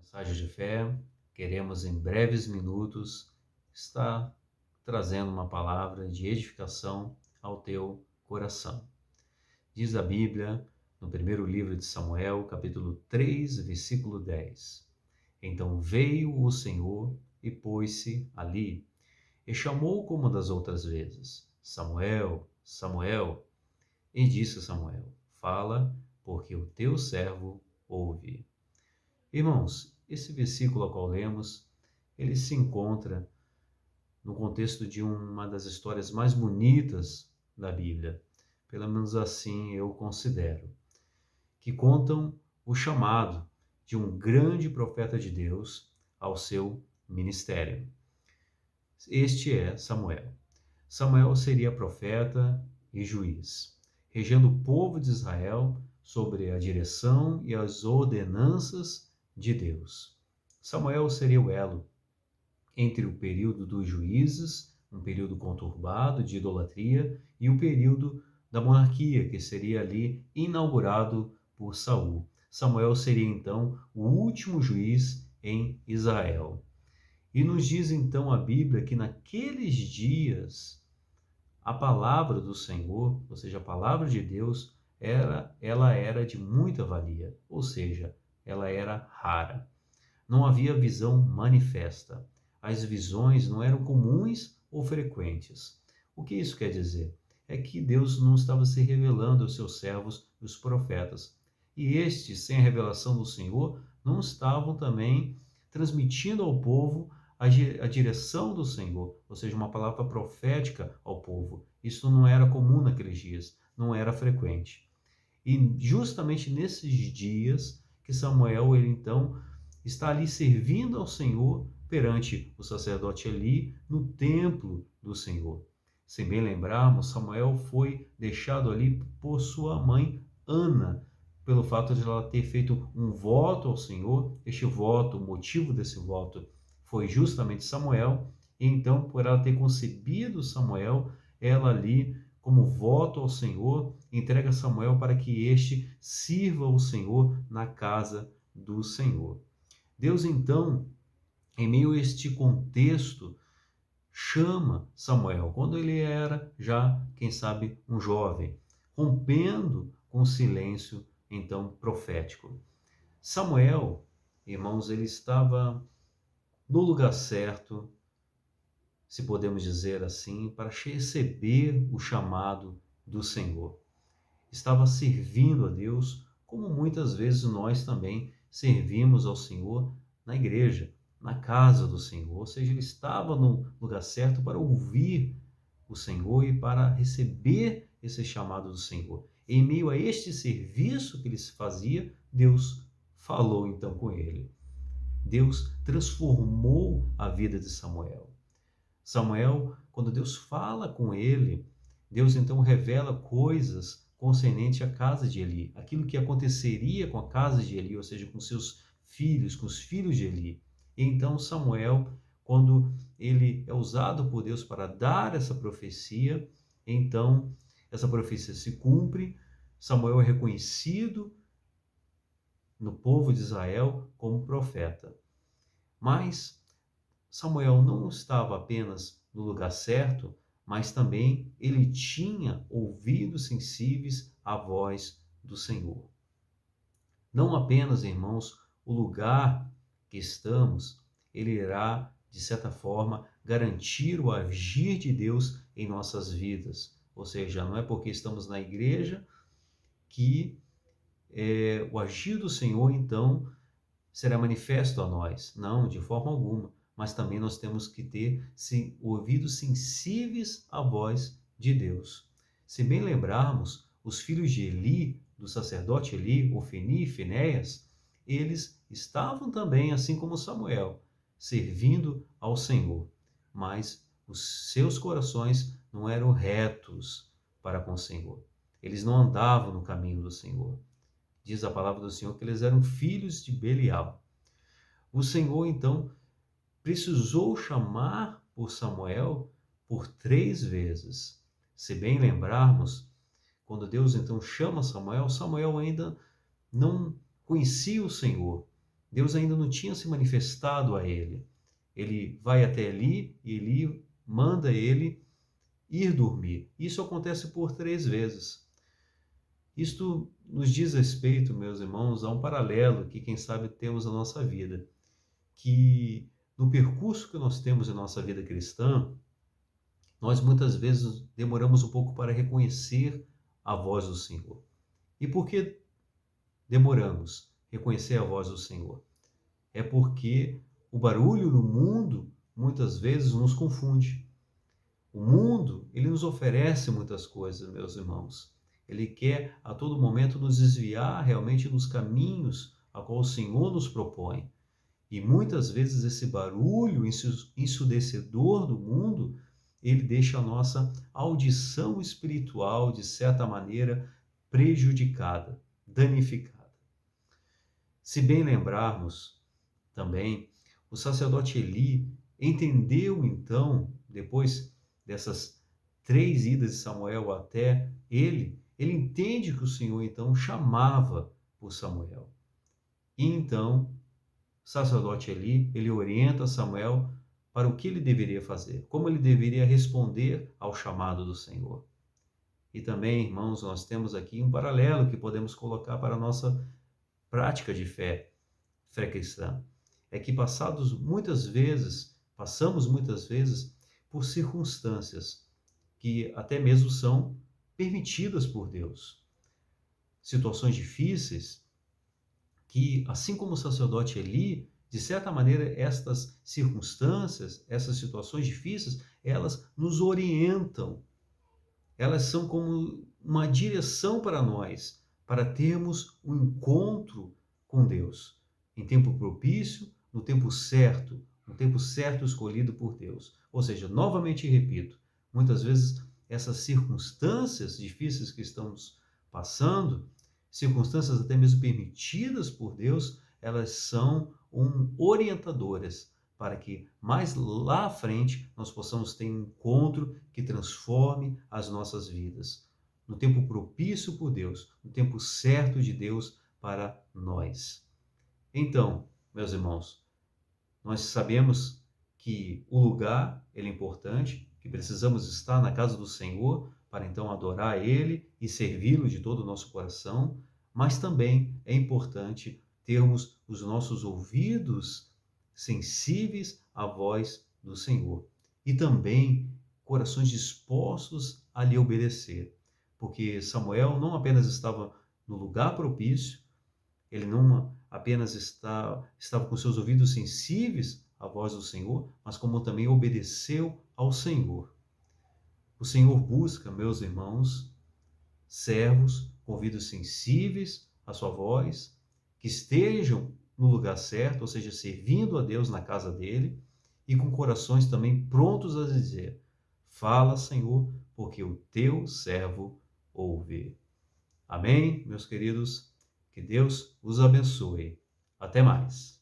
Mensagem de fé, queremos em breves minutos estar trazendo uma palavra de edificação ao teu coração. Diz a Bíblia, no primeiro livro de Samuel, capítulo 3, versículo 10. Então veio o Senhor e pôs-se ali, e chamou como das outras vezes: Samuel, Samuel. E disse Samuel: Fala, porque o teu servo ouve. Irmãos, esse versículo ao qual lemos, ele se encontra no contexto de uma das histórias mais bonitas da Bíblia, pelo menos assim eu considero, que contam o chamado de um grande profeta de Deus ao seu ministério. Este é Samuel. Samuel seria profeta e juiz, regendo o povo de Israel sobre a direção e as ordenanças de Deus. Samuel seria o elo entre o período dos juízes, um período conturbado de idolatria, e o período da monarquia, que seria ali inaugurado por Saul. Samuel seria então o último juiz em Israel. E nos diz então a Bíblia que naqueles dias a palavra do Senhor, ou seja, a palavra de Deus, ela era de muita valia, ou seja, ela era rara. Não havia visão manifesta. As visões não eram comuns ou frequentes. O que isso quer dizer? É que Deus não estava se revelando aos seus servos, os profetas. E estes, sem a revelação do Senhor, não estavam também transmitindo ao povo a direção do Senhor, ou seja, uma palavra profética ao povo. Isso não era comum naqueles dias, não era frequente. E justamente nesses dias que Samuel, ele então está ali servindo ao Senhor perante o sacerdote Eli no templo do Senhor. Se bem lembrarmos, Samuel foi deixado ali por sua mãe Ana, pelo fato de ela ter feito um voto ao Senhor. Este voto, o motivo desse voto foi justamente Samuel, e então por ela ter concebido Samuel, ela ali, como voto ao Senhor, entrega Samuel para que este sirva o Senhor na casa do Senhor. Deus, então, em meio a este contexto, chama Samuel, quando ele era já, quem sabe, um jovem, rompendo com o silêncio, então, profético. Samuel, irmãos, ele estava no lugar certo, se podemos dizer assim, para receber o chamado do Senhor. Estava servindo a Deus, como muitas vezes nós também servimos ao Senhor na igreja, na casa do Senhor. Ou seja, ele estava no lugar certo para ouvir o Senhor e para receber esse chamado do Senhor. Em meio a este serviço que ele fazia, Deus falou então com ele. Deus transformou a vida de Samuel. Samuel, quando Deus fala com ele, Deus então revela coisas concernente à casa de Eli, aquilo que aconteceria com a casa de Eli, ou seja, com seus filhos, com os filhos de Eli. E então Samuel, quando ele é usado por Deus para dar essa profecia, então essa profecia se cumpre, Samuel é reconhecido no povo de Israel como profeta. Mas Samuel não estava apenas no lugar certo, mas também ele tinha ouvidos sensíveis à voz do Senhor. Não apenas, irmãos, o lugar que estamos, ele irá, de certa forma, garantir o agir de Deus em nossas vidas. Ou seja, não é porque estamos na igreja que o agir do Senhor, então, será manifesto a nós. Não, de forma alguma. Mas também nós temos que ter ouvidos sensíveis à voz de Deus. Se bem lembrarmos, os filhos de Eli, do sacerdote Eli, Ofni e Finéias, eles estavam também, assim como Samuel, servindo ao Senhor. Mas os seus corações não eram retos para com o Senhor. Eles não andavam no caminho do Senhor. Diz a palavra do Senhor que eles eram filhos de Belial. O Senhor, então, precisou chamar por Samuel por 3 vezes. Se bem lembrarmos, quando Deus então chama Samuel, Samuel ainda não conhecia o Senhor. Deus ainda não tinha se manifestado a ele. Ele vai até ali e Eli manda ele ir dormir. Isso acontece por 3 vezes. Isto nos diz respeito, meus irmãos, a um paralelo que, quem sabe, temos na nossa vida, que no percurso que nós temos em nossa vida cristã, nós muitas vezes demoramos um pouco para reconhecer a voz do Senhor. E por que demoramos reconhecer a voz do Senhor? É porque o barulho no mundo muitas vezes nos confunde. O mundo, ele nos oferece muitas coisas, meus irmãos. Ele quer a todo momento nos desviar realmente dos caminhos a qual o Senhor nos propõe. E muitas vezes esse barulho ensurdecedor do mundo, ele deixa a nossa audição espiritual, de certa maneira, prejudicada, danificada. Se bem lembrarmos também, o sacerdote Eli entendeu então, depois dessas 3 idas de Samuel até ele entende que o Senhor então chamava por Samuel. E então, o sacerdote Eli, ele orienta Samuel para o que ele deveria fazer, como ele deveria responder ao chamado do Senhor. E também, irmãos, nós temos aqui um paralelo que podemos colocar para a nossa prática de fé cristã. É que passamos muitas vezes por circunstâncias que até mesmo são permitidas por Deus. Situações difíceis que, assim como o sacerdote Eli, de certa maneira, estas circunstâncias, essas situações difíceis, elas nos orientam. Elas são como uma direção para nós, para termos um encontro com Deus, em tempo propício, no tempo certo escolhido por Deus. Ou seja, novamente repito, muitas vezes essas circunstâncias difíceis que estamos passando, circunstâncias até mesmo permitidas por Deus, elas são orientadoras para que mais lá à frente nós possamos ter um encontro que transforme as nossas vidas. No tempo propício por Deus, no tempo certo de Deus para nós. Então, meus irmãos, nós sabemos que o lugar ele é importante, que precisamos estar na casa do Senhor para então adorar Ele e servi-lo de todo o nosso coração, mas também é importante termos os nossos ouvidos sensíveis à voz do Senhor e também corações dispostos a lhe obedecer, porque Samuel não apenas estava no lugar propício, ele não apenas estava com seus ouvidos sensíveis à voz do Senhor, mas como também obedeceu ao Senhor. O Senhor busca, meus irmãos, servos com ouvidos sensíveis à sua voz, que estejam no lugar certo, ou seja, servindo a Deus na casa dele, e com corações também prontos a dizer: fala, Senhor, porque o teu servo ouve. Amém, meus queridos? Que Deus os abençoe. Até mais.